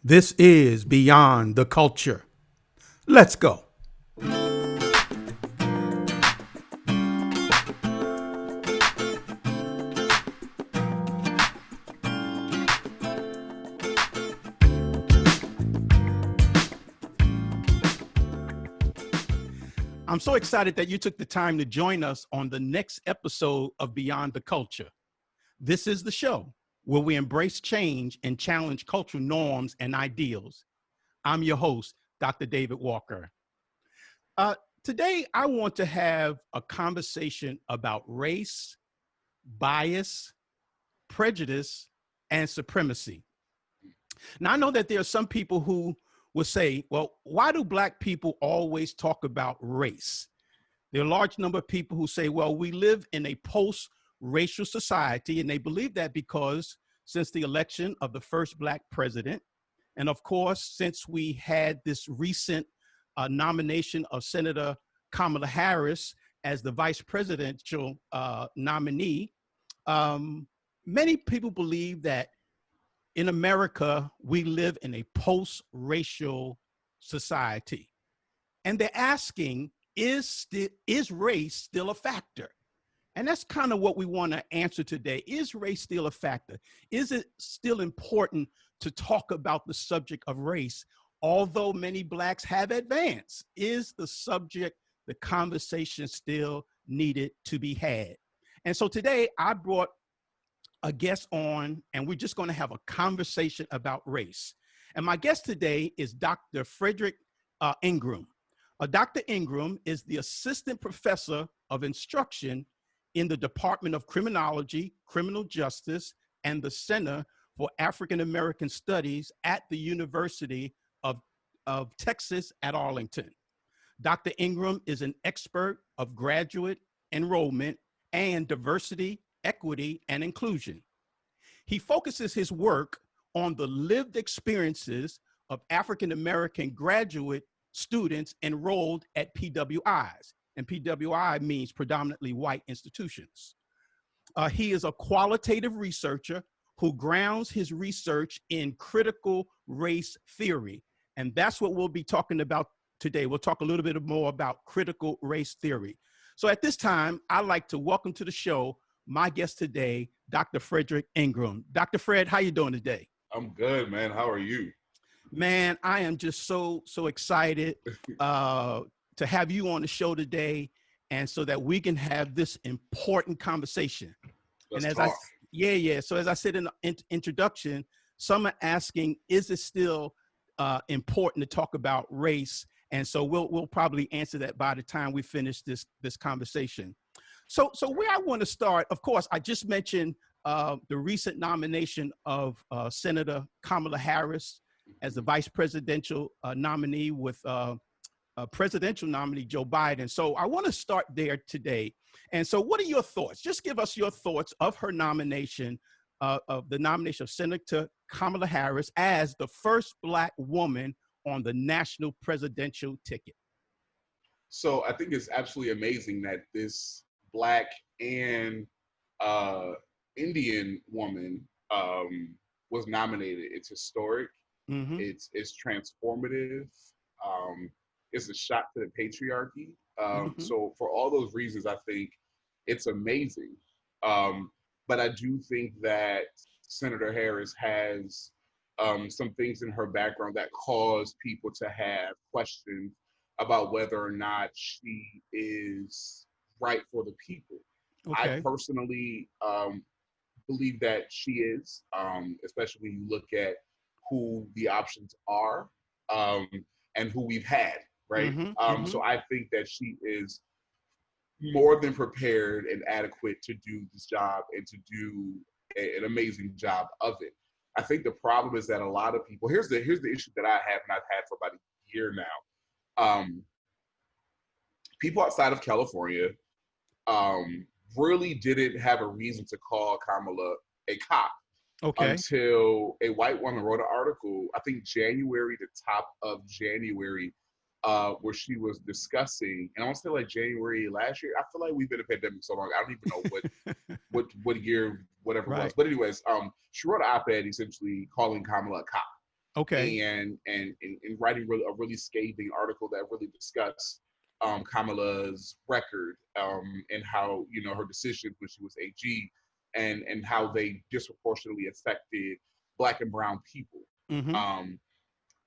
This is Beyond the Culture. Let's go. I'm so excited that you took the time to join us on the next episode of Beyond the Culture. This is the show where we embrace change and challenge cultural norms and ideals. I'm your host, Dr. David Walker. Uh, Today, I want to have a conversation about race, bias, prejudice, and supremacy. Now, I know that there are some people who will say, well, why do Black people always talk about race? There are a large number of people who say, well, we live in a post-racial society, and they believe that because since the election of the first Black president, and of course, since we had this recent nomination of Senator Kamala Harris as the vice presidential nominee, many people believe that in America, we live in a post-racial society. And they're asking, is race still a factor? And that's kind of what we want to answer today. Is race still a factor? Is it still important to talk about the subject of race? Although many Blacks have advanced, is the subject, the conversation still needed to be had? And so today I brought a guest on, and we're just going to have a conversation about race. And my guest today is Dr. Frederick Engram. Dr. Engram is the assistant professor of instruction in the Department of Criminology, Criminal Justice, and the Center for African American Studies at the University of Texas at Arlington. Dr. Engram is an expert of graduate enrollment and diversity, equity, and inclusion. He focuses his work on the lived experiences of African American graduate students enrolled at PWIs. And PWI means predominantly white institutions. He is a qualitative researcher who grounds his research in critical race theory. And that's what we'll be talking about today. We'll talk a little bit more about critical race theory. So at this time, I'd like to welcome to the show my guest today, Dr. Frederick Engram. Dr. Fred, how you doing today? I'm good, man. How are you? Man, I am just so excited to have you on the show today, and so that we can have this important conversation. Let's And talk. So as I said in the introduction, some are asking, is it still important to talk about race? And so we'll probably answer that by the time we finish this conversation. So where I want to start, of course, I just mentioned the recent nomination of Senator Kamala Harris as the vice presidential nominee with presidential nominee Joe Biden. So I want to start there today. And so what are your thoughts? Just give us your thoughts of her nomination, of the nomination of Senator Kamala Harris as the first Black woman on the national presidential ticket. So I think it's absolutely amazing that this Black and uh, Indian woman was nominated. It's historic. Mm-hmm. It's transformative. Um, it's a shot to the patriarchy. Mm-hmm. So for all those reasons, I think it's amazing. Um, but I do think that Senator Harris has some things in her background that cause people to have questions about whether or not she is right for the people. I Okay. personally believe that she is, especially when you look at who the options are um, and who we've had, right? Mm-hmm. Mm-hmm. So I think that she is more than prepared and adequate to do this job and to do an amazing job of it. I think the problem is that a lot of people, here's the issue that I have and I've had for about a year now. People outside of California really didn't have a reason to call Kamala a cop Okay. until a white woman wrote an article, I think January, the top of January, where she was discussing, and I want to say like January last year. I feel like we've been in a pandemic so long, I don't even know what year, whatever it was. Right. But anyways, she wrote an op-ed essentially calling Kamala a cop. Okay. and writing a really scathing article that really discussed Kamala's record, and how, you know, her decisions when she was AG, and how they disproportionately affected Black and brown people. Mm-hmm. Um,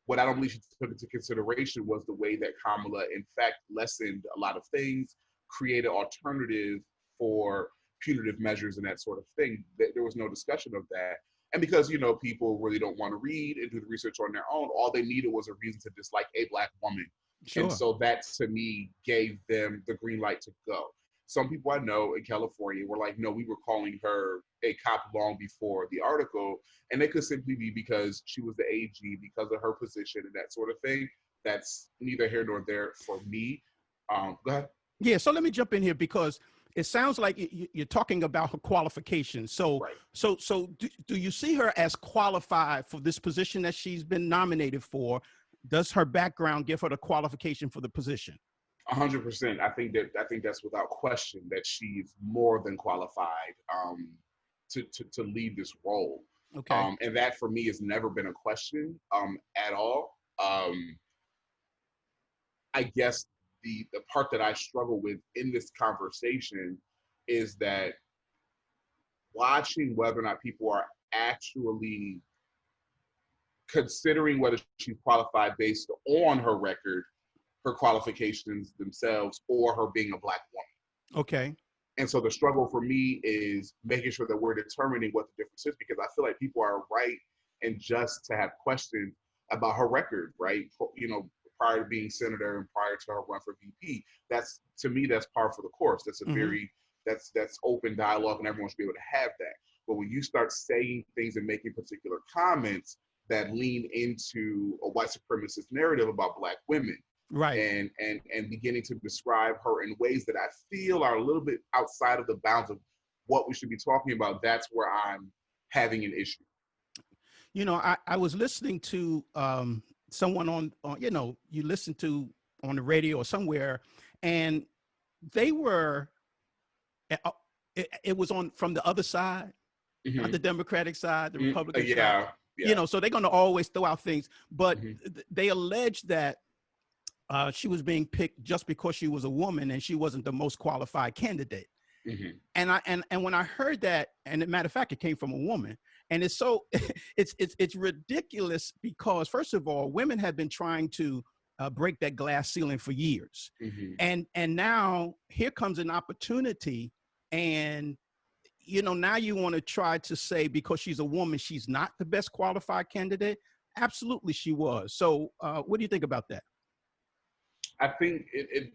what I don't believe she took into consideration was the way that Kamala, in fact, lessened a lot of things, created alternative for punitive measures and that sort of thing. There was no discussion of that. And because, you know, people really don't want to read and do the research on their own, all they needed was a reason to dislike a Black woman. And Sure. so that, to me, gave them the green light to go. Some people I know in California were like, no, we were calling her a cop long before the article. And it could simply be because she was the AG, because of her position and that sort of thing. That's neither here nor there for me. Go ahead. Yeah. So let me jump in here because it sounds like you're talking about her qualifications. So, Right. do you see her as qualified for this position that she's been nominated for? Does her background give her the qualification for the position? 100%. I think that's without question that she's more than qualified, to lead this role. Okay. And that for me has never been a question, at all. I guess the part that I struggle with in this conversation is that watching whether or not people are actually considering whether she's qualified based on her record, her qualifications themselves, or her being a Black woman. Okay. And so the struggle for me is making sure that we're determining what the difference is, because I feel like people are right and just to have questions about her record, right? You know, prior to being senator and prior to her run for VP. That's, to me, that's par for the course. That's a Mm-hmm. very, that's open dialogue, and everyone should be able to have that. But when you start saying things and making particular comments that lean into a white supremacist narrative about Black women, Right. and beginning to describe her in ways that I feel are a little bit outside of the bounds of what we should be talking about, that's where I'm having an issue. You know, I was listening to someone on, you know, you listen to on the radio or somewhere, and they were, it was on from the other side, not the Mm-hmm. Democratic side, the Republican side. Yeah, You yeah. know, so they're going to always throw out things, but Mm-hmm. they allege that she was being picked just because she was a woman and she wasn't the most qualified candidate. Mm-hmm. And when I heard that, and as a matter of fact, it came from a woman, and it's so it's ridiculous because first of all, women have been trying to break that glass ceiling for years, Mm-hmm. and now here comes an opportunity, and you know, now you want to try to say because she's a woman, she's not the best qualified candidate. Absolutely, she was. So, what do you think about that? I think it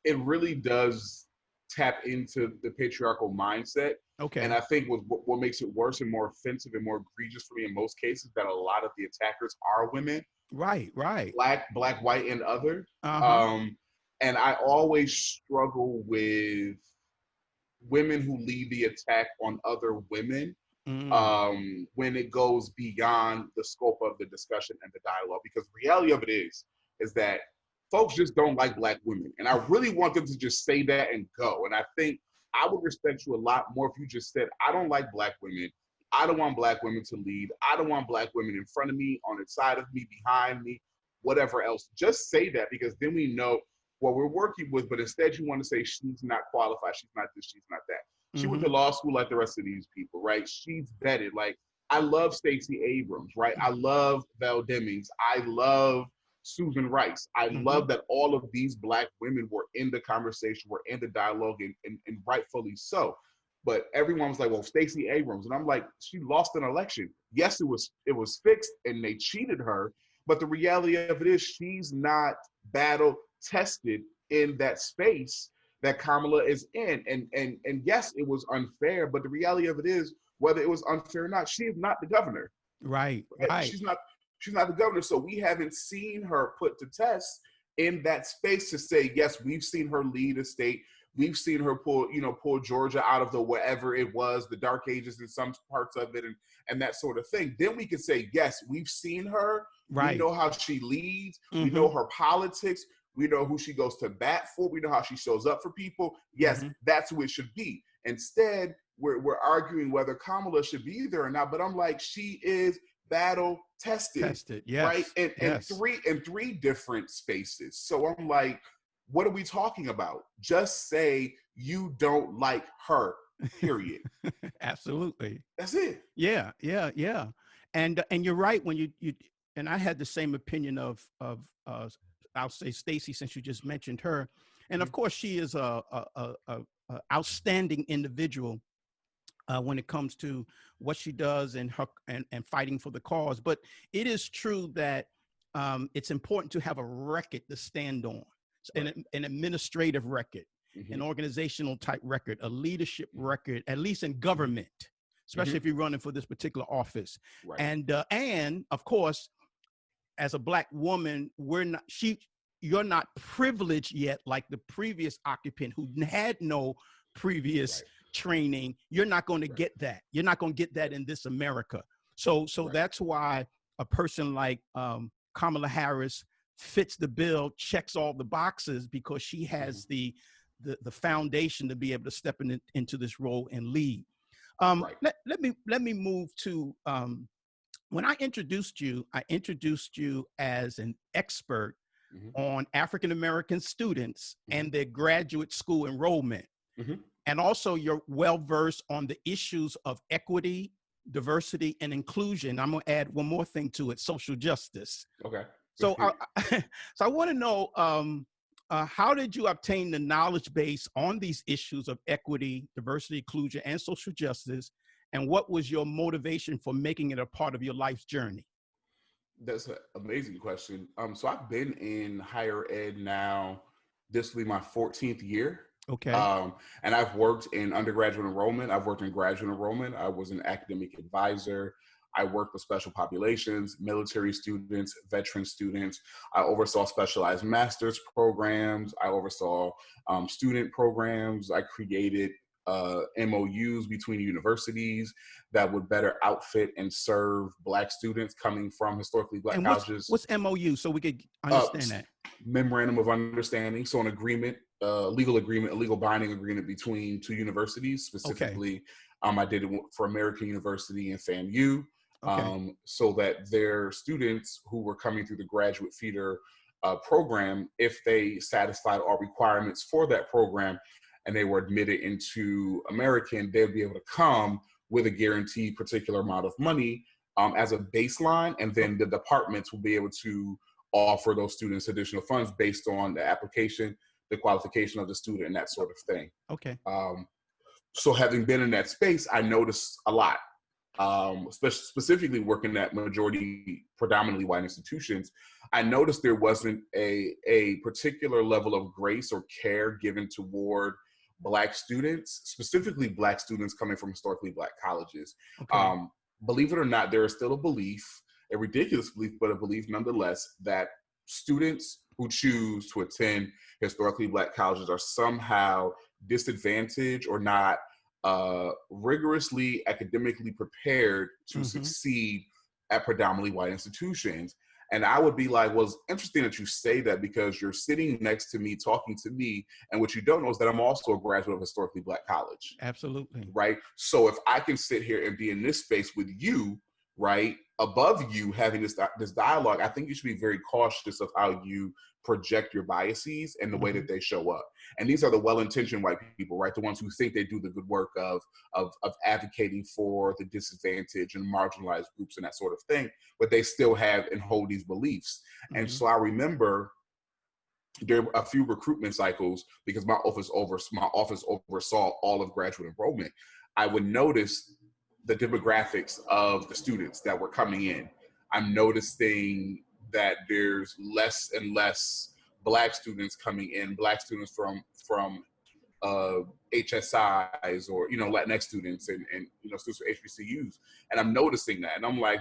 it really does tap into the patriarchal mindset. And Okay. I think what makes it worse and more offensive and more egregious for me in most cases, that a lot of the attackers are women, Right. Right. black, white, and other. Uh-huh. Um, and I always struggle with women who lead the attack on other women, Mm. when it goes beyond the scope of the discussion and the dialogue. Because the reality of it is that folks just don't like Black women. And I really want them to just say that and go. And I think I would respect you a lot more if you just said, I don't like Black women. I don't want Black women to lead. I don't want Black women in front of me, on the side of me, behind me, whatever else. Just say that, because then we know what we're working with. But instead, you want to say she's not qualified, she's not this, she's not that. She went Mm-hmm. to law school like the rest of these people, right? She's vetted. Like, I love Stacey Abrams, right? I love Val Demings. I love Susan Rice. I Mm-hmm. love that all of these Black women were in the conversation, were in the dialogue, and rightfully so. But everyone was like, well, Stacey Abrams. And I'm like, she lost an election. Yes, it was fixed and they cheated her. But the reality of it is she's not battle tested in that space that Kamala is in. And yes, it was unfair, but the reality of it is, whether it was unfair or not, she is not the governor. Right. Right? Right. She's not the governor. So we haven't seen her put to test in that space to say, yes, we've seen her lead a state. We've seen her pull Georgia out of the wherever it was, the dark ages in some parts of it, and that sort of thing. Then we could say, yes, we've seen her. We Right. know how she leads. We Mm-hmm. know her politics. We know who she goes to bat for. We know how she shows up for people. Yes, Mm-hmm. that's who it should be. Instead, we're arguing whether Kamala should be there or not. But I'm like, she is battle tested, Tested. right? Yes. And Yes. in three different spaces. So I'm like, what are we talking about? Just say you don't like her, period. Absolutely. That's it. Yeah. Yeah. Yeah. And you're right when you and I had the same opinion of I'll say Stacy, since you just mentioned her, and of Mhm. course she is a outstanding individual when it comes to what she does and her and fighting for the cause. But it is true that it's important to have a record to stand on, Right. an administrative record, Mm-hmm. an organizational type record, a leadership Mm-hmm. record, at least in government, especially Mm-hmm. if you're running for this particular office. Right. And of course, as a Black woman, you're not privileged yet like the previous occupant who had no previous Right. training. You're not going to Right. get that. You're not going to get that in this America. So Right. that's why a person like Kamala Harris fits the bill, checks all the boxes, because she Mm-hmm. has the foundation to be able to step into this role and lead. Right. Let me move to when I introduced you as an expert Mm-hmm. on African American students Mm-hmm. and their graduate school enrollment. Mm-hmm. And also, you're well versed on the issues of equity, diversity, and inclusion. I'm going to add one more thing to it: social justice. Okay. So, so I want to know, how did you obtain the knowledge base on these issues of equity, diversity, inclusion, and social justice? And what was your motivation for making it a part of your life's journey? That's an amazing question. So I've been in higher ed now. This will be my 14th year. Okay. Um, and I've worked in undergraduate enrollment. I've worked in graduate enrollment. I was an academic advisor. I worked with special populations, military students, veteran students. I oversaw specialized master's programs. I oversaw student programs. I created MOUs between universities that would better outfit and serve Black students coming from historically Black And colleges. what's MOU, so we could Uh, understand that? Memorandum of Understanding, so an agreement, legal agreement, a legal binding agreement between two universities. Okay. Specifically, I did it for American University and FAMU, Okay. so that their students who were coming through the graduate feeder program, if they satisfied all requirements for that program and they were admitted into American, they'd be able to come with a guaranteed particular amount of money as a baseline, and then the departments will be able to offer those students additional funds based on the application, the qualification of the student, and that sort of thing. Okay. So having been in that space, I noticed a lot, specifically working at predominantly white institutions. I noticed there wasn't a particular level of grace or care given toward Black students, specifically Black students coming from historically Black colleges. Okay. Believe it or not, there is still a belief, a ridiculous belief, but a belief nonetheless, that students who choose to attend historically Black colleges are somehow disadvantaged or not rigorously academically prepared to Mm-hmm. succeed at predominantly white institutions. And I would be like, well, it's interesting that you say that, because you're sitting next to me, talking to me, and what you don't know is that I'm also a graduate of historically Black college. Absolutely. Right? So if I can sit here and be in this space with you, right, above you, having this dialogue, I think you should be very cautious of how you project your biases and the way Mm-hmm. that they show up. And these are the well-intentioned white people, right? The ones who think they do the good work of advocating for the disadvantaged and marginalized groups and that sort of thing, but they still have and hold these beliefs. And Mm-hmm. so I remember there were a few recruitment cycles, because my office oversaw all of graduate enrollment. I would notice the demographics of the students that were coming in. I'm noticing that there's less and less Black students coming in, Black students from HSIs, or Latinx students, and students from HBCUs. And I'm noticing that, and I'm like,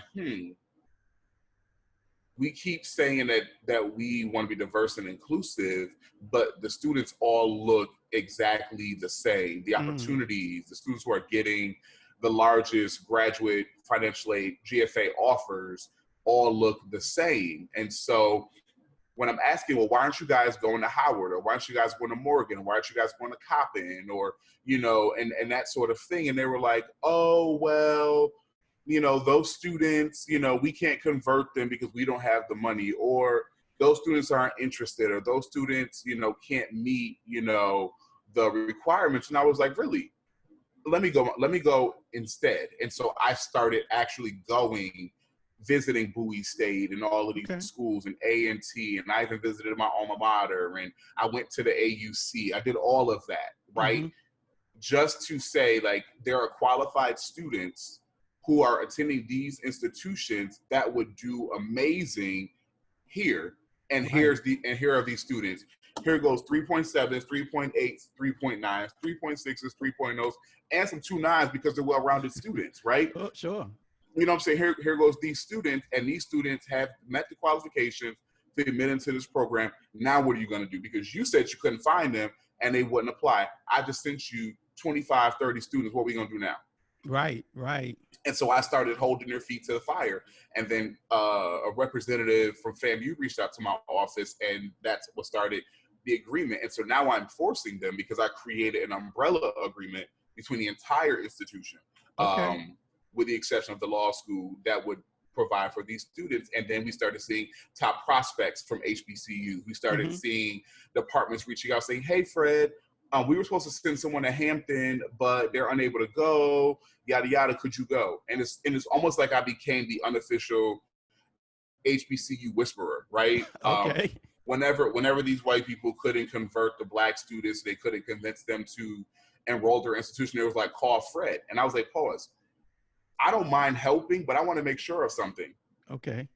we keep saying that we want to be diverse and inclusive, but the students all look exactly the same. The Mm. opportunities, the students who are getting the largest graduate financial aid GFA offers all look the same. And so when I'm asking, well, why aren't you guys going to Howard, or why aren't you guys going to Morgan, or why aren't you guys going to Coppin, or and that sort of thing, and they were like, oh, well, those students, we can't convert them because we don't have the money, or those students aren't interested, or those students, can't meet, the requirements. And I was like, really? Let me go instead. And so I started actually visiting Bowie State and all of these Okay. schools and A&T, and I even visited my alma mater, and I went to the AUC. I did all of that, right? Mm-hmm. Just to say, like, there are qualified students who are attending these institutions that would do amazing here. And Right. here are these students. Here goes 3.7s, 3.8s, 3.9s, 3.6s, 3.0s, and some 2.9s because they're well-rounded students, right? Oh, sure. You know what I'm saying? Here goes these students, and these students have met the qualifications to admit into this program. Now what are you going to do? Because you said you couldn't find them and they wouldn't apply. I just sent you 25, 30 students. What are we going to do now? Right, right. And so I started holding their feet to the fire. And then a representative from FAMU reached out to my office, and that's what started the agreement. And so now I'm forcing them, because I created an umbrella agreement between the entire institution, Okay. with the exception of the law school, that would provide for these students. And then we started seeing top prospects from HBCU. We started Mm-hmm. seeing departments reaching out saying, hey, Fred, we were supposed to send someone to Hampton, but they're unable to go, yada, yada, could you go? And it's almost like I became the unofficial HBCU whisperer, right? Okay. Whenever these white people couldn't convert the Black students, they couldn't convince them to enroll their institution, it was like, call Fred. And I was like, pause. I don't mind helping, but I want to make sure of something. Okay.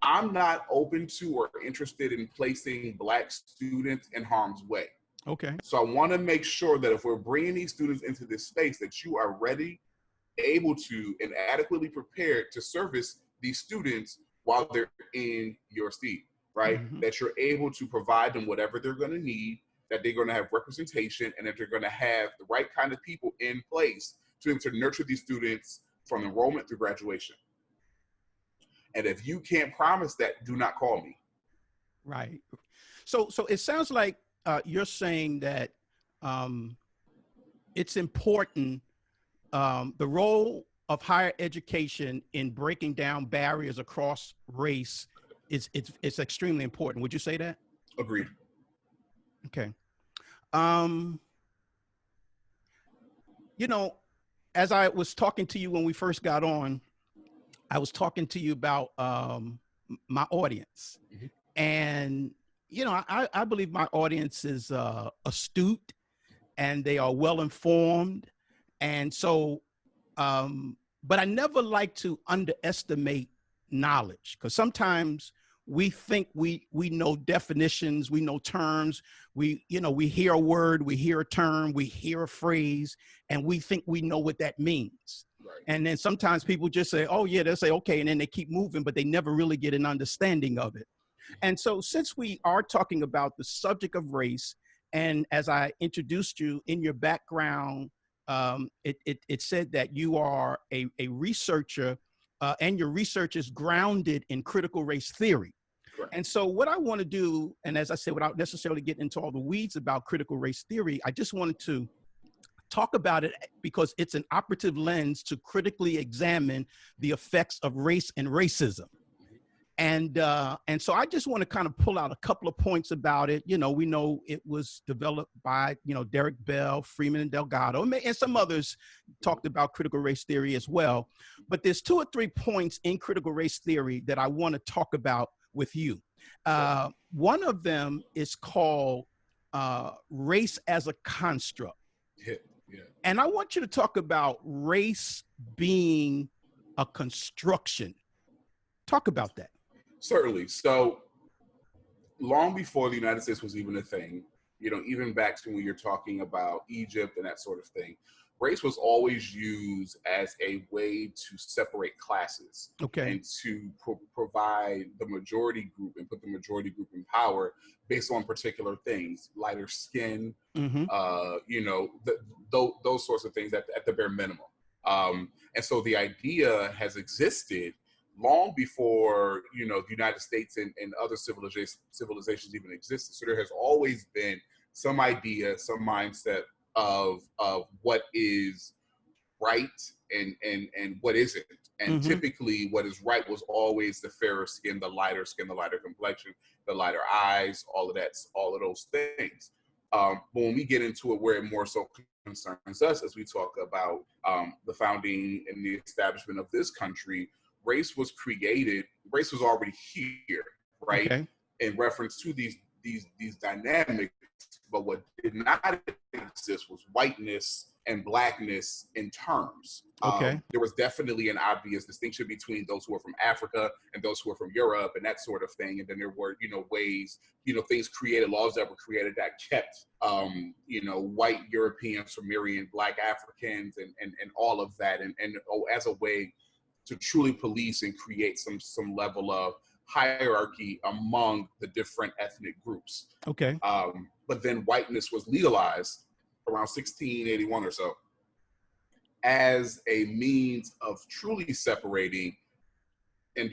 I'm not open to or interested in placing Black students in harm's way. Okay. So I want to make sure that if we're bringing these students into this space, that you are ready, able to, and adequately prepared to service these students while they're in your seat, right? Mm-hmm. That you're able to provide them whatever they're going to need, that they're going to have representation, and that they're going to have the right kind of people in place to be able to nurture these students from enrollment through graduation. And if you can't promise that, do not call me. Right. So it sounds like you're saying that it's important, the role of higher education in breaking down barriers across race it's extremely important. Would you say that? Agreed. Okay. As I was talking to you when we first got on, I was talking to you about my audience. Mm-hmm. And, I believe my audience is astute, and they are well-informed. And so, but I never like to underestimate knowledge, because sometimes we think we know definitions, we know terms, we hear a word, we hear a term, we hear a phrase, and we think we know what that means. Right. And then sometimes people just say, oh yeah, they'll say, okay, and then they keep moving, but they never really get an understanding of it. And so since we are talking about the subject of race, and as I introduced you in your background, it said that you are a researcher, and your research is grounded in critical race theory. Correct. And so what I want to do, and as I said, without necessarily getting into all the weeds about critical race theory, I just wanted to talk about it because it's an operative lens to critically examine the effects of race and racism. And so I just want to kind of pull out a couple of points about it. We know it was developed by, Derek Bell, Freeman, and Delgado, and some others talked about critical race theory as well. But there's 2 or 3 points in critical race theory that I want to talk about with you. One of them is called race as a construct. Yeah. And I want you to talk about race being a construction. Talk about that. Certainly. So long before the United States was even a thing, even back to when you're talking about Egypt and that sort of thing, race was always used as a way to separate classes. Okay. And to provide the majority group and put the majority group in power based on particular things, lighter skin, Mm-hmm. Those sorts of things at the bare minimum. And so the idea has existed long before, the United States and other civilizations even existed. So there has always been some idea, some mindset of what is right and what isn't. And typically what is right was always the fairer skin, the lighter complexion, the lighter eyes, all of those things. But when we get into it where it more so concerns us as we talk about the founding and the establishment of this country, race was already here, right? Okay. In reference to these dynamics, but what did not exist was whiteness and blackness in terms. Okay. There was definitely an obvious distinction between those who are from Africa and those who are from Europe and that sort of thing. And then there were, ways, things created, laws that were created that kept, white Europeans from marrying black Africans and all of that. And as a way to truly police and create some level of hierarchy among the different ethnic groups. Okay. But then whiteness was legalized around 1681 or so as a means of truly separating and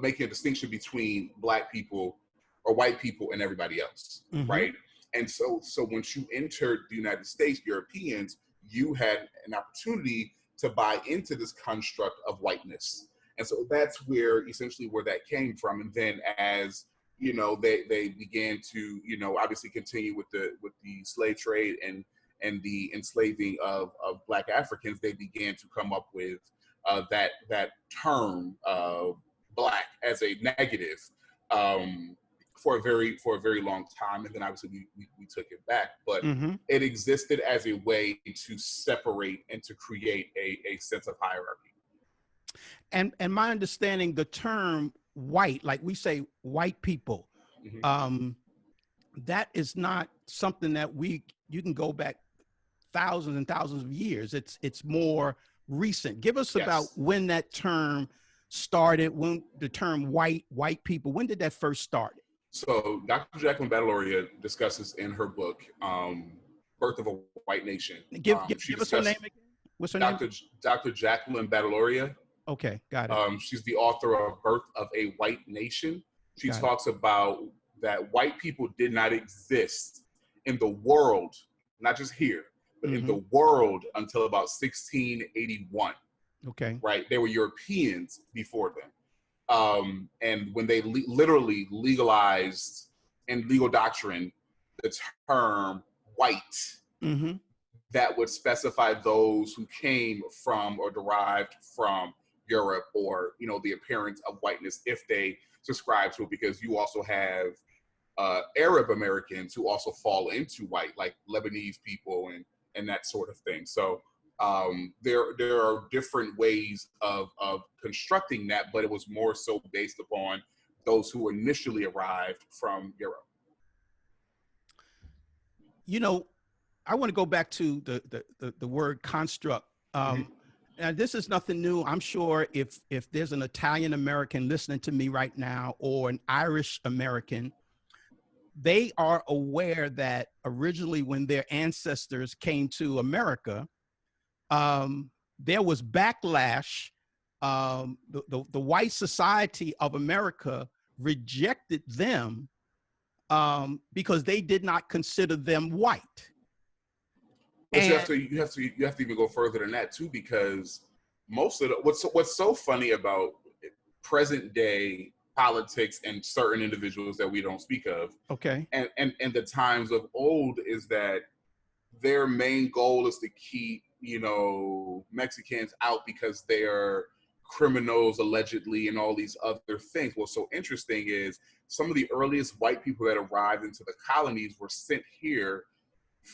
making a distinction between black people or white people and everybody else, right? And so once you entered the United States, Europeans, you had an opportunity to buy into this construct of whiteness. And so that's essentially where that came from. And then as they began to, obviously continue with the slave trade and the enslaving of black Africans, they began to come up with that term black as a negative for a very long time. And then obviously we took it back, but it existed as a way to separate and to create a sense of hierarchy. And my understanding, the term white, like we say white people, that is not something that you can go back thousands and thousands of years. It's more recent. Give us about when that term started, when the term white people, when did that first start? So Dr. Jacqueline Battaloria discusses in her book, Birth of a White Nation. Give us her name again. What's her name? Dr. Jacqueline Battaloria. Okay, got it. She's the author of Birth of a White Nation. She talks about that white people did not exist in the world, not just here, but in the world until about 1681. Okay. Right? They were Europeans before them. And when they literally legalized in legal doctrine the term white, that would specify those who came from or derived from Europe or, the appearance of whiteness if they subscribe to it, because you also have Arab Americans who also fall into white, like Lebanese people and that sort of thing. So there are different ways of constructing that, but it was more so based upon those who initially arrived from Europe. I want to go back to the word construct. And this is nothing new. I'm sure if there's an Italian American listening to me right now or an Irish American, they are aware that originally when their ancestors came to America, there was backlash. The white society of America rejected them because they did not consider them white. But you have to even go further than that too, because most of what's so funny about present day politics and certain individuals that we don't speak of, and the times of old, is that their main goal is to keep Mexicans out because they are criminals allegedly and all these other things. What's so interesting is some of the earliest white people that arrived into the colonies were sent here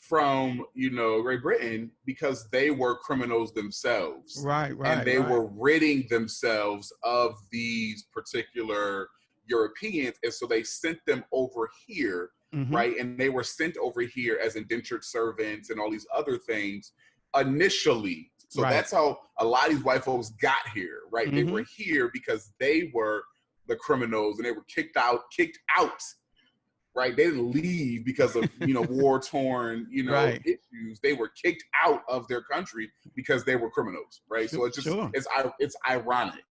from Great Britain because they were criminals themselves, right, and they were ridding themselves of these particular Europeans, and so they sent them over here, right? And they were sent over here as indentured servants and all these other things initially. So that's how a lot of these white folks got here, right? They were here because they were the criminals and they were kicked out. Right, they didn't leave because of war-torn issues. They were kicked out of their country because they were criminals, right? So it's just it's ironic,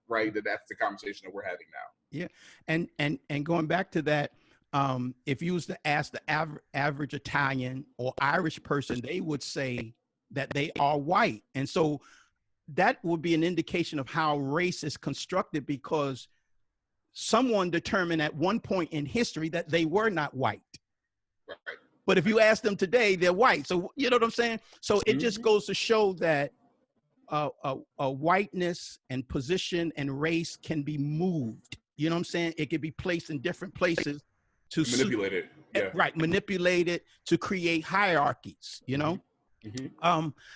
right, that's the conversation that we're having now. Yeah, and going back to that, if you was to ask the average Italian or Irish person, they would say that they are white, and so that would be an indication of how race is constructed, because someone determined at one point in history that they were not white. Right. But if you ask them today, they're white. So you know what I'm saying? So it just goes to show that whiteness and position and race can be moved. You know what I'm saying? It can be placed in different places to manipulate it. Yeah. Right, manipulate it to create hierarchies. You know.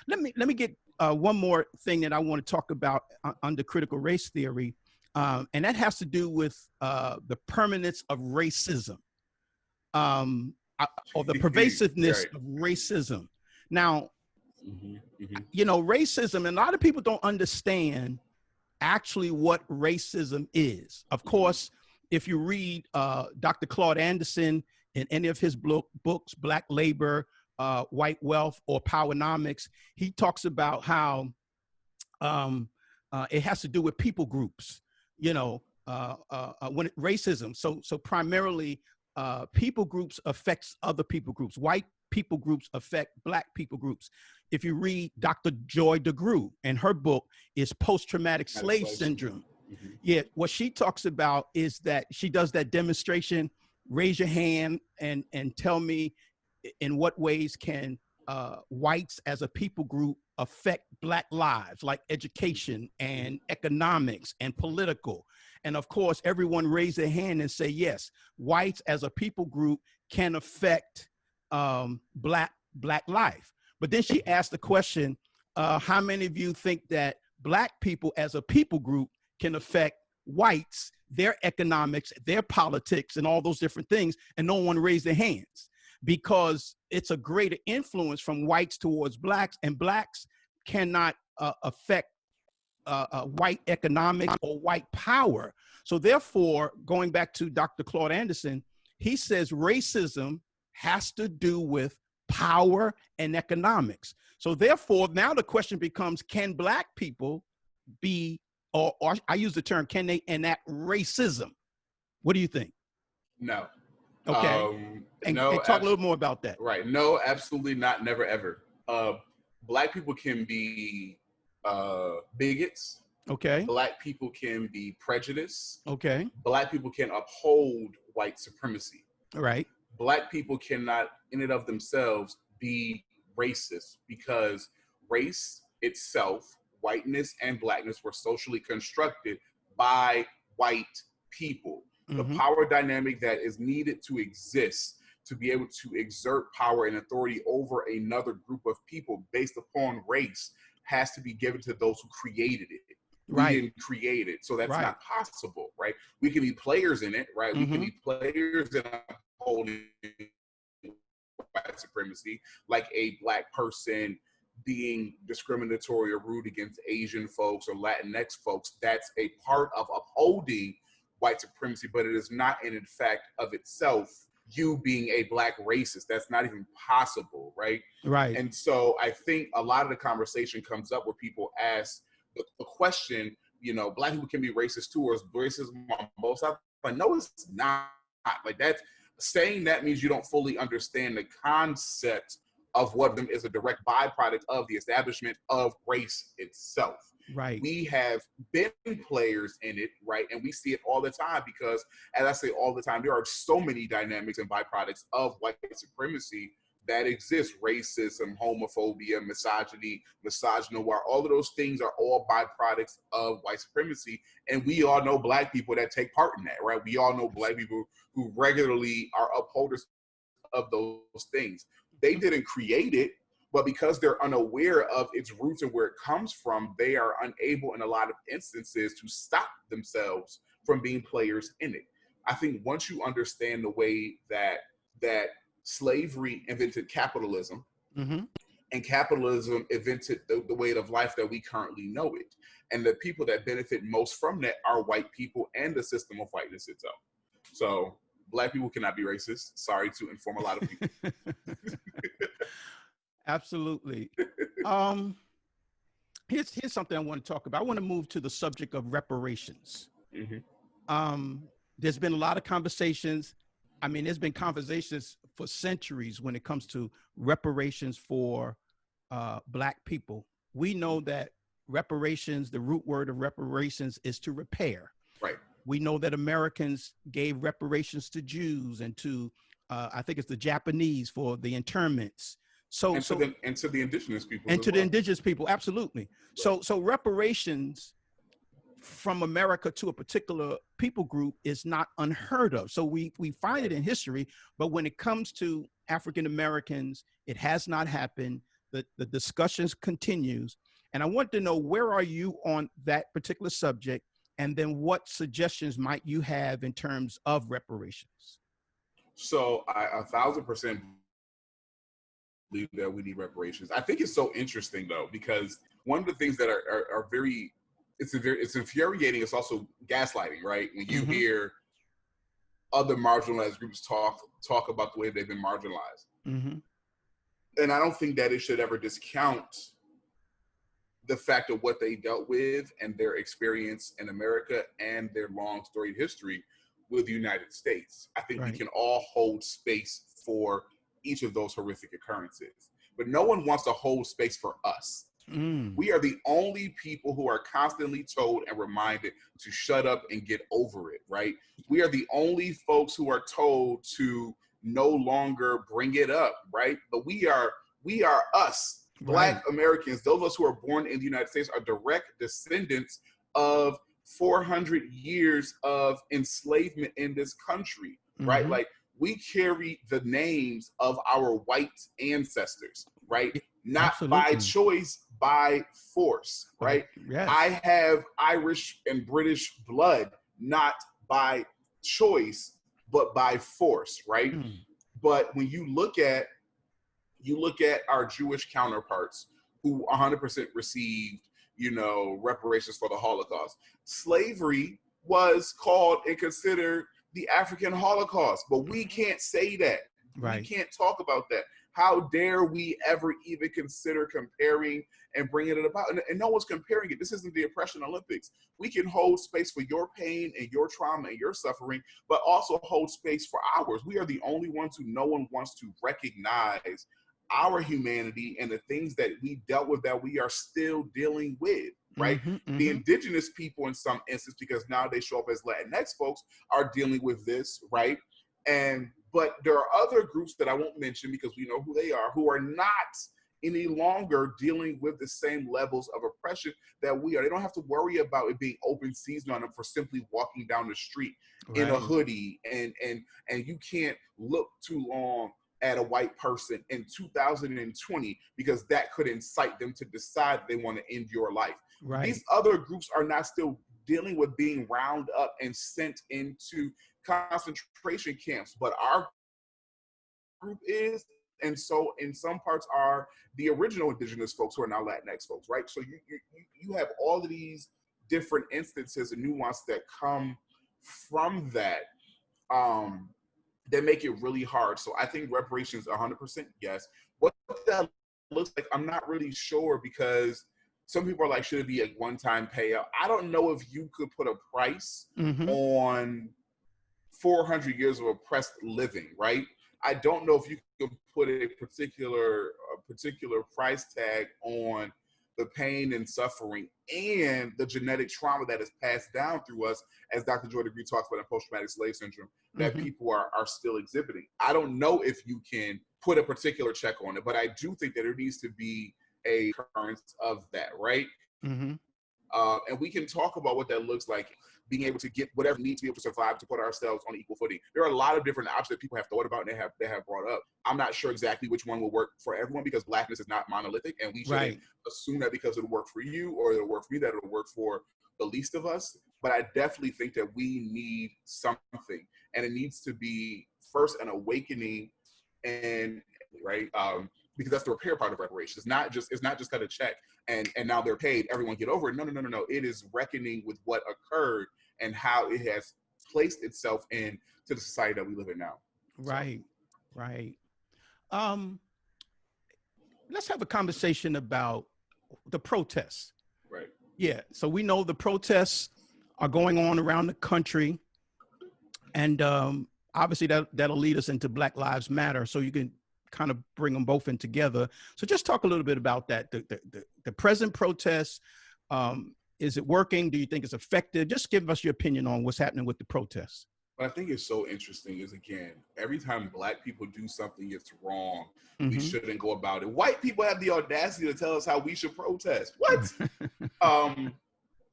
Let me get one more thing that I want to talk about under critical race theory, and that has to do with the permanence of racism, or the pervasiveness of racism. Now, you know, racism, and a lot of people don't understand actually what racism is. Of course, if you read Dr. Claude Anderson in any of his books, Black Labor, White Wealth, or Powernomics, he talks about how it has to do with people groups, you know, when racism. So primarily, people groups affects other people groups. White people groups affect Black people groups. If you read Dr. Joy DeGruy, and her book is Post-Traumatic Slave Syndrome. Yeah, what she talks about is that she does that demonstration. Raise your hand and tell me in what ways can whites as a people group affect Black lives, like education and economics and political. And of course, everyone raise their hand and say, yes, whites as a people group can affect Black life. But then she asked the question, how many of you think that Black people as a people group can affect whites, their economics, their politics, and all those different things? And no one raised their hands, because it's a greater influence from whites towards Blacks, and Blacks cannot affect white economics or white power. So therefore, going back to Dr. Claude Anderson, he says racism has to do with power and economics. So therefore, now the question becomes, can Black people be, or I use the term, can they enact racism? What do you think? No. Okay. And talk a little more about that. Right. No, absolutely not. Never, ever. Black people can be bigots. Okay. Black people can be prejudiced. Okay. Black people can uphold white supremacy. Right. Black people cannot, in and of themselves, be racist, because race itself, whiteness and Blackness, were socially constructed by white people. The power dynamic that is needed to exist to be able to exert power and authority over another group of people based upon race has to be given to those who created it. Right. We didn't create it, so that's not possible, right? We can be players in it, right? We can be players in upholding white supremacy, like a Black person being discriminatory or rude against Asian folks or Latinx folks. That's a part of upholding white supremacy, but it is not in fact of itself you being a Black racist. That's not even possible, right? Right. And so I think a lot of the conversation comes up where people ask the question, you know, Black people can be racist too, or is racism on both sides? Like, no, it's not. Like, that's saying that means you don't fully understand the concept of what them is a direct byproduct of the establishment of race itself. Right. We have been players in it, right? And we see it all the time because, as I say all the time, there are so many dynamics and byproducts of white supremacy that exist. Racism, homophobia, misogyny, misogynoir, all of those things are all byproducts of white supremacy. And we all know Black people that take part in that, right? We all know Black people who regularly are upholders of those things. They didn't create it, but because they're unaware of its roots and where it comes from, they are unable in a lot of instances to stop themselves from being players in it. I think once you understand the way that slavery invented capitalism, and capitalism invented the way of life that we currently know it, and the people that benefit most from that are white people and the system of whiteness itself. So Black people cannot be racist. Sorry to inform a lot of people. Absolutely. Here's something I want to talk about. I want to move to the subject of reparations. There's been a lot of conversations. I mean, there's been conversations for centuries when it comes to reparations for Black people. We know that reparations, the root word of reparations is to repair. Right. We know that Americans gave reparations to Jews and to, I think it's the Japanese for the internments. So, and to the indigenous people and as to the well. indigenous people, absolutely. Right. So reparations from America to a particular people group is not unheard of. So we find it in history, but when it comes to African Americans, it has not happened. The discussions continues. And I want to know, where are you on that particular subject? And then what suggestions might you have in terms of reparations? So I 1,000% believe that we need reparations. I think it's so interesting though, because one of the things that are very, it's infuriating. It's also gaslighting, right? When you hear other marginalized groups talk about the way they've been marginalized. And I don't think that it should ever discount the fact of what they dealt with and their experience in America and their long storied history with the United States. I think we can all hold space for each of those horrific occurrences, but no one wants to hold space for us. We are the only people who are constantly told and reminded to shut up and get over it, right? We are the only folks who are told to no longer bring it up, right? But we are us. Black Americans, those of us who are born in the United States, are direct descendants of 400 years of enslavement in this country, right? Like, we carry the names of our white ancestors, right? Not by choice, by force, right? Yes. I have Irish and British blood, not by choice, but by force, right? But when you look at our Jewish counterparts who 100% received, reparations for the Holocaust. Slavery was called and considered the African Holocaust, but we can't say that. We can't talk about that. How dare we ever even consider comparing and bringing it about? And no one's comparing it. This isn't the Oppression Olympics. We can hold space for your pain and your trauma and your suffering, but also hold space for ours. We are the only ones who no one wants to recognize our humanity and the things that we dealt with that we are still dealing with, right? The indigenous people in some instances, because now they show up as Latinx folks, are dealing with this, right? But there are other groups that I won't mention because we know who they are, who are not any longer dealing with the same levels of oppression that we are. They don't have to worry about it being open season on them for simply walking down the street in a hoodie, and you can't look too long at a white person in 2020 because that could incite them to decide they want to end your life. These other groups are not still dealing with being round up and sent into concentration camps, but our group is, and so in some parts are the original indigenous folks who are now Latinx folks, right? So you have all of these different instances and nuance that come from that. That make it really hard. So I think reparations, 100% yes. What that looks like, I'm not really sure, because some people are like, should it be a one-time payout? I don't know if you could put a price on 400 years of oppressed living, right? I don't know if you could put a particular price tag on the pain and suffering and the genetic trauma that is passed down through us, as Dr. Joy DeGree talks about in post-traumatic slave syndrome, that people are still exhibiting. I don't know if you can put a particular check on it, but I do think that there needs to be a occurrence of that, right? And we can talk about what that looks like, being able to get whatever we need to be able to survive, to put ourselves on equal footing. There are a lot of different options that people have thought about and they have brought up. I'm not sure exactly which one will work for everyone, because blackness is not monolithic, and we shouldn't assume that because it'll work for you or it'll work for me, that it'll work for the least of us. But I definitely think that we need something, and it needs to be first an awakening, and because that's the repair part of reparations. It's not just cut a check and now they're paid, everyone get over it. No. It is reckoning with what occurred and how it has placed itself into the society that we live in now. Right. Let's have a conversation about the protests. Right. Yeah. So we know the protests are going on around the country, and obviously that'll lead us into Black Lives Matter. So you can kind of bring them both in together. So just talk a little bit about that. The present protests, Is it working? Do you think it's effective? Just give us your opinion on what's happening with the protests. What I think is so interesting is, again, every time Black people do something it's wrong, we Mm-hmm. shouldn't go about it. White people have the audacity to tell us how we should protest. What? um,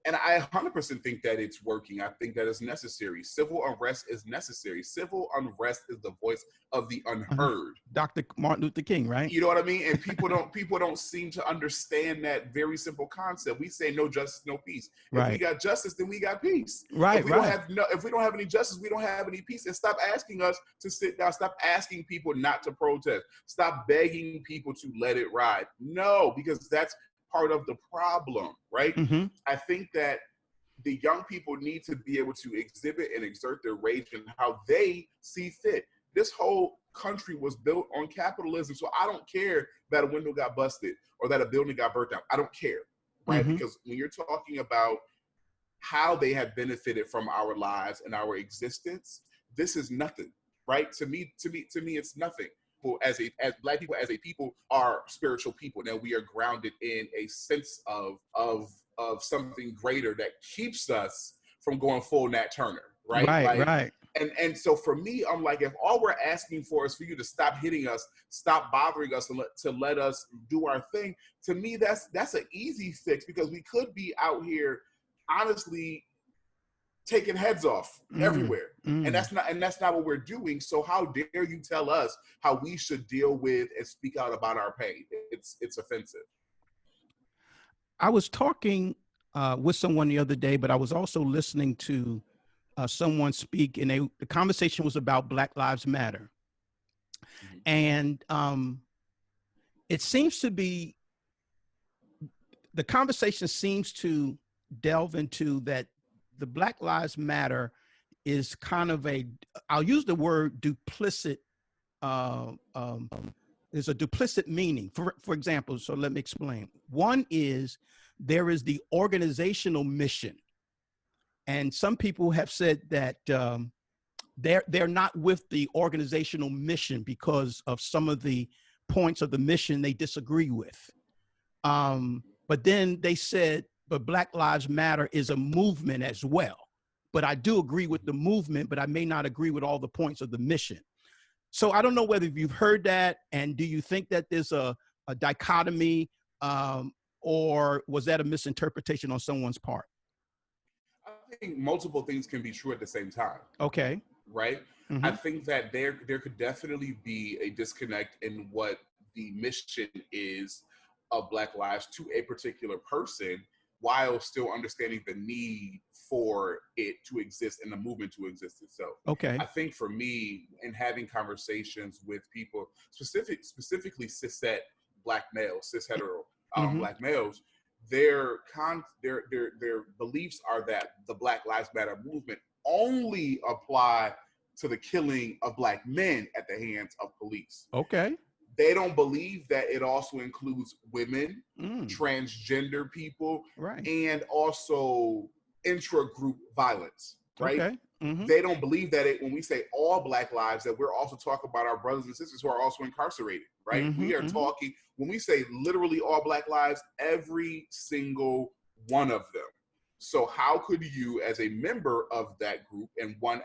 And I 100% think that it's working. I think that it's necessary. Civil unrest is necessary. Civil unrest is the voice of the unheard. Dr. Martin Luther King, right? You know what I mean? And people don't seem to understand that very simple concept. We say no justice, no peace. If we got justice, then we got peace. Right, if we don't have any justice, we don't have any peace. And stop asking us to sit down. Stop asking people not to protest. Stop begging people to let it ride. No, because that's part of the problem, right? Mm-hmm. I think that the young people need to be able to exhibit and exert their rage in how they see fit. This whole country was built on capitalism, so I don't care that a window got busted or that a building got burnt down. I don't care, right? Mm-hmm. Because when you're talking about how they have benefited from our lives and our existence, this is nothing, right? To me, it's nothing. As Black people, as a people, are spiritual people. Now we are grounded in a sense of something greater that keeps us from going full Nat Turner, right? Right. And so for me, I'm like, if all we're asking for is for you to stop hitting us, stop bothering us, and to let us do our thing, to me, that's an easy fix, because we could be out here, honestly, taking heads off everywhere. And that's not what we're doing. So how dare you tell us how we should deal with and speak out about our pain? It's offensive. I was talking with someone the other day, but I was also listening to someone speak, and the conversation was about Black Lives Matter. Mm-hmm. And it seems to be, the conversation seems to delve into that the Black Lives Matter is kind of I'll use the word duplicit. There's a duplicit meaning. For example, so let me explain. One is there is the organizational mission. And some people have said that they're not with the organizational mission because of some of the points of the mission they disagree with. But then they said, but Black Lives Matter is a movement as well. But I do agree with the movement, but I may not agree with all the points of the mission. So I don't know whether you've heard that, and do you think that there's a dichotomy, or was that a misinterpretation on someone's part? I think multiple things can be true at the same time. Okay. Right? Mm-hmm. I think that there could definitely be a disconnect in what the mission is of Black lives to a particular person, while still understanding the need for it to exist and the movement to exist itself. Okay. I think for me, in having conversations with people, specifically cishet Black males, cis hetero Black males, their beliefs are that the Black Lives Matter movement only apply to the killing of Black men at the hands of police. Okay. They don't believe that it also includes women, transgender people, right, and also intra-group violence, right? Okay. Mm-hmm. They don't believe that when we say all Black lives, that we're also talking about our brothers and sisters who are also incarcerated, right? Mm-hmm, we are talking, when we say literally all Black lives, every single one of them. So how could you, as a member of that group, in one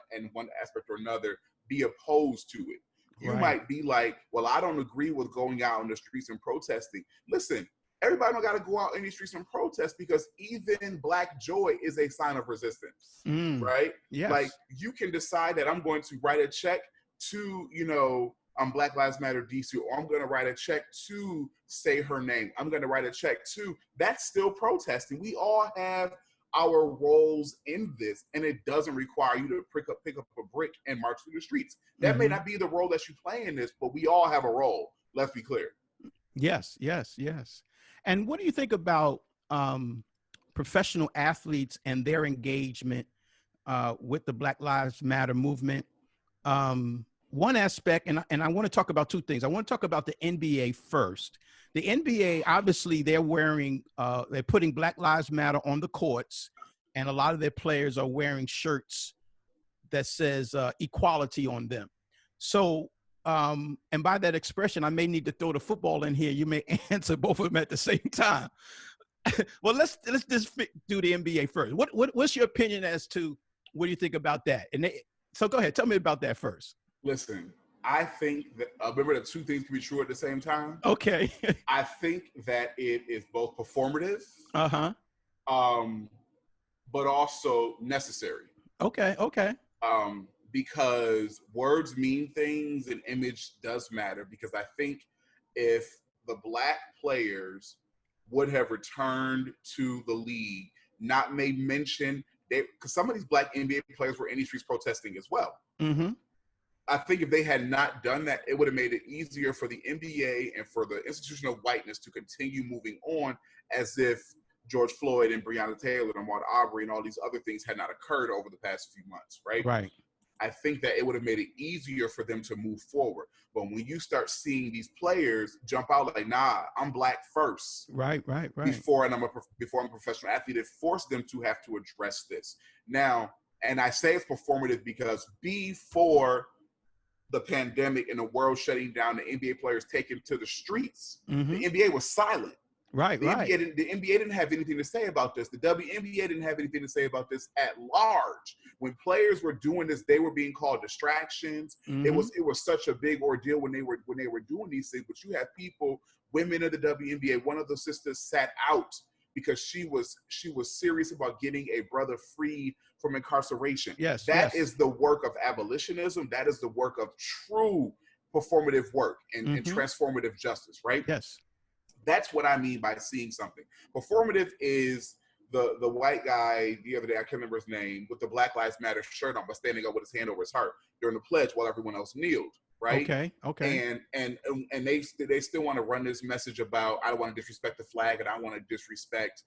aspect or another, be opposed to it? You might be like, well, I don't agree with going out on the streets and protesting. Listen, everybody don't got to go out in the streets and protest, because even Black joy is a sign of resistance, right? Yes. Like, you can decide that I'm going to write a check to, Black Lives Matter DC, or I'm going to write a check to say her name. I'm going to write a check to, that's still protesting. We all have our roles in this, and it doesn't require you to pick up a brick and march through the streets. That may not be the role that you play in this, but we all have a role. Let's be clear. Yes. And what do you think about professional athletes and their engagement with the Black Lives Matter movement? One aspect, and I want to talk about two things. I want to talk about the NBA first. The NBA, obviously, they're putting Black Lives Matter on the courts, and a lot of their players are wearing shirts that says equality on them. So, and by that expression, I may need to throw the football in here. You may answer both of them at the same time. Well, let's just do the NBA first. What's your opinion as to what do you think about that? So go ahead, tell me about that first. Listen, I think that remember the two things can be true at the same time. Okay. I think that it is both performative, but also necessary. Okay. Because words mean things and image does matter. Because I think if the Black players would have returned to the league, not made mention, because some of these Black NBA players were in these streets protesting as well. Mm-hmm. I think if they had not done that, it would have made it easier for the NBA and for the institution of whiteness to continue moving on as if George Floyd and Breonna Taylor and Ahmaud Arbery and all these other things had not occurred over the past few months, right? Right. I think that it would have made it easier for them to move forward. But when you start seeing these players jump out like, nah, I'm Black first. Right. Before I'm a professional athlete, it forced them to have to address this. Now, and I say it's performative because before the pandemic and the world shutting down, the NBA players taken to the streets, the NBA was silent. Right. The NBA didn't have anything to say about this. The WNBA didn't have anything to say about this at large. When players were doing this, they were being called distractions. It was such a big ordeal when they were doing these things. But you have people, women of the WNBA. One of the sisters sat out because she was serious about getting a brother freed from incarceration. That is the work of abolitionism. That is the work of true performative work and transformative justice, right? Yes. That's what I mean by seeing something. Performative is the white guy the other day, I can't remember his name, with the Black Lives Matter shirt on, but standing up with his hand over his heart during the pledge while everyone else kneeled, right? Okay. And they still want to run this message about, I don't want to disrespect the flag and I want to disrespect,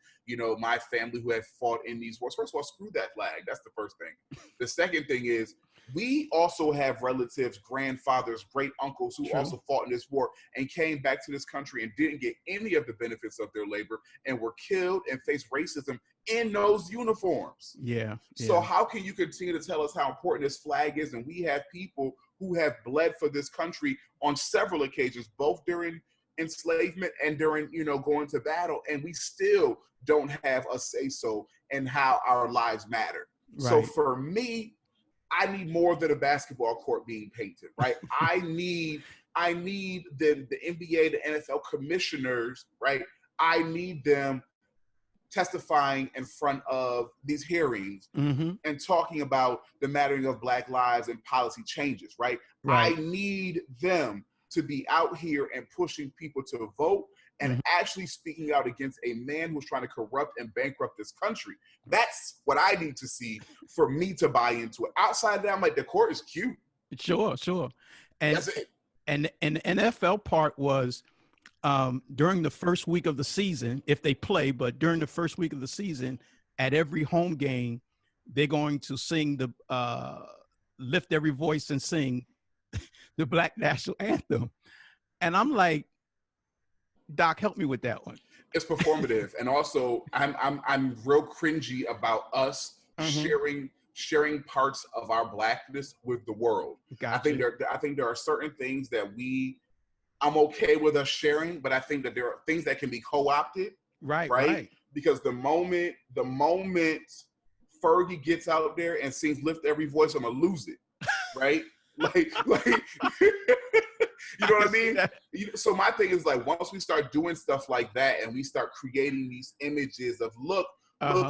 my family who have fought in these wars. First of all, screw that flag. That's the first thing. The second thing is, we also have relatives, grandfathers, great uncles who also fought in this war and came back to this country and didn't get any of the benefits of their labor and were killed and faced racism in those uniforms. Yeah. So how can you continue to tell us how important this flag is? And we have people who have bled for this country on several occasions, both during enslavement and during, going to battle. And we still don't have a say-so in how our lives matter. Right. So for me, I need more than a basketball court being painted, right? I need the NBA, the NFL commissioners, right? I need them testifying in front of these hearings and talking about the mattering of Black lives and policy changes, right? I need them to be out here and pushing people to vote and actually speaking out against a man who's trying to corrupt and bankrupt this country. That's what I need to see for me to buy into it. Outside of that, I'm like, the court is cute. Sure. And that's it. And the NFL part was during the first week of the season, if they play, but during the first week of the season, at every home game, they're going to sing lift every voice and sing the Black National Anthem. And I'm like, Doc, help me with that one. It's performative, and also I'm real cringy about us sharing parts of our Blackness with the world. Gotcha. I think there are certain things that I'm okay with us sharing, but I think that there are things that can be co-opted. Right. Because the moment Fergie gets out there and sings "Lift Every Voice," I'm gonna lose it. Right. like. You know what I mean? So my thing is, like, once we start doing stuff like that and we start creating these images of look,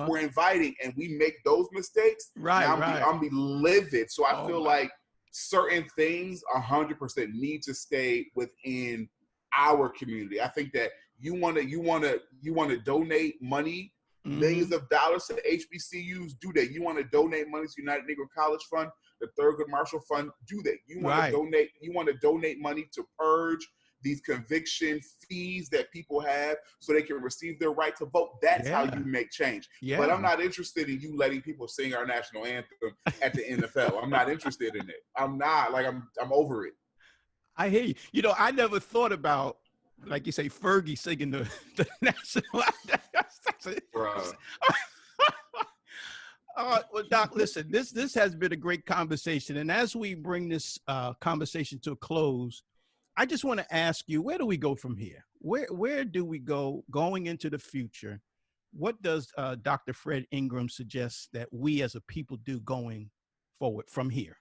we're inviting, and we make those mistakes, I'm be livid. So I feel like certain things 100% need to stay within our community. I think that you want to donate money, millions of dollars to HBCUs, do that. You want to donate money to United Negro College Fund, the Thurgood Marshall Fund, do that. You want to donate money to purge these conviction fees that people have so they can receive their right to vote. That's how you make change. But I'm not interested in you letting people sing our national anthem at the NFL. I'm not interested in it. I'm not. Like, I'm over it. I hear you. I never thought about, like you say, Fergie singing the national anthem. Well, Doc, listen, this has been a great conversation. And as we bring this conversation to a close, I just want to ask you, where do we go from here? Where do we go going into the future? What does Dr. Fred Engram suggest that we as a people do going forward from here?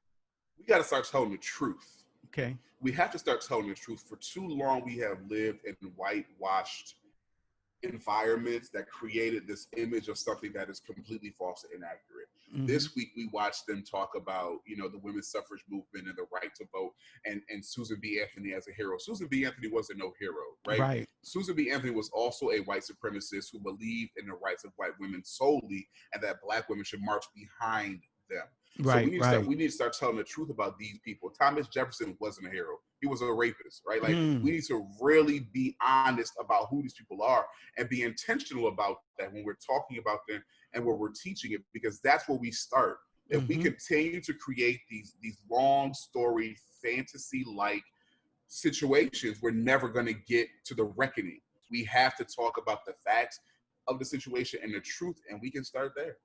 We got to start telling the truth. Okay. We have to start telling the truth. For too long, we have lived in whitewashed environments that created this image of something that is completely false and inaccurate. Mm-hmm. This week, we watched them talk about, the women's suffrage movement and the right to vote, and Susan B. Anthony as a hero. Susan B. Anthony wasn't no hero, right? Right. Susan B. Anthony was also a white supremacist who believed in the rights of white women solely, and that Black women should march behind them. Right, So we need to start telling the truth about these people. Thomas Jefferson wasn't a hero. He was a rapist, right? Like, we need to really be honest about who these people are and be intentional about that when we're talking about them and when we're teaching it, because that's where we start. If we continue to create these long story, fantasy-like situations, we're never going to get to the reckoning. We have to talk about the facts of the situation and the truth, and we can start there.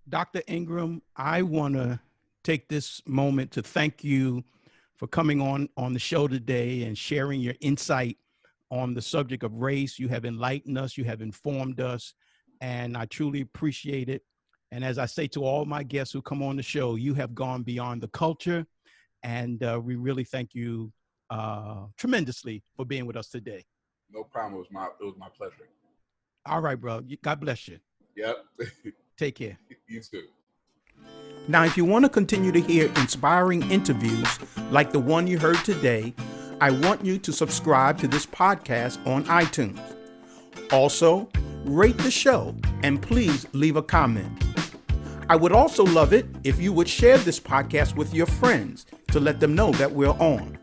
Dr. Engram, I want to take this moment to thank you for coming on the show today and sharing your insight on the subject of race. You have enlightened us, you have informed us, and I truly appreciate it. And as I say to all my guests who come on the show, you have gone beyond the culture, and we really thank you tremendously for being with us today. No problem. It was my pleasure. All right, bro. God bless you. Yep. Take care. You too. Now, if you want to continue to hear inspiring interviews like the one you heard today, I want you to subscribe to this podcast on iTunes. Also, rate the show and please leave a comment. I would also love it if you would share this podcast with your friends to let them know that we're on.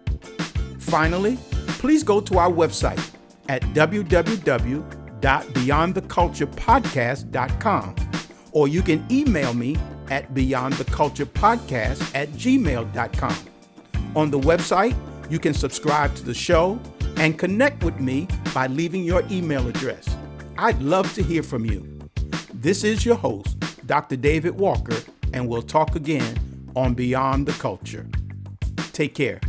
Finally, please go to our website at www.beyondtheculturepodcast.com, or you can email me at beyondtheculturepodcast@gmail.com. On the website, you can subscribe to the show and connect with me by leaving your email address. I'd love to hear from you. This is your host, Dr. David Walker, and we'll talk again on Beyond the Culture. Take care.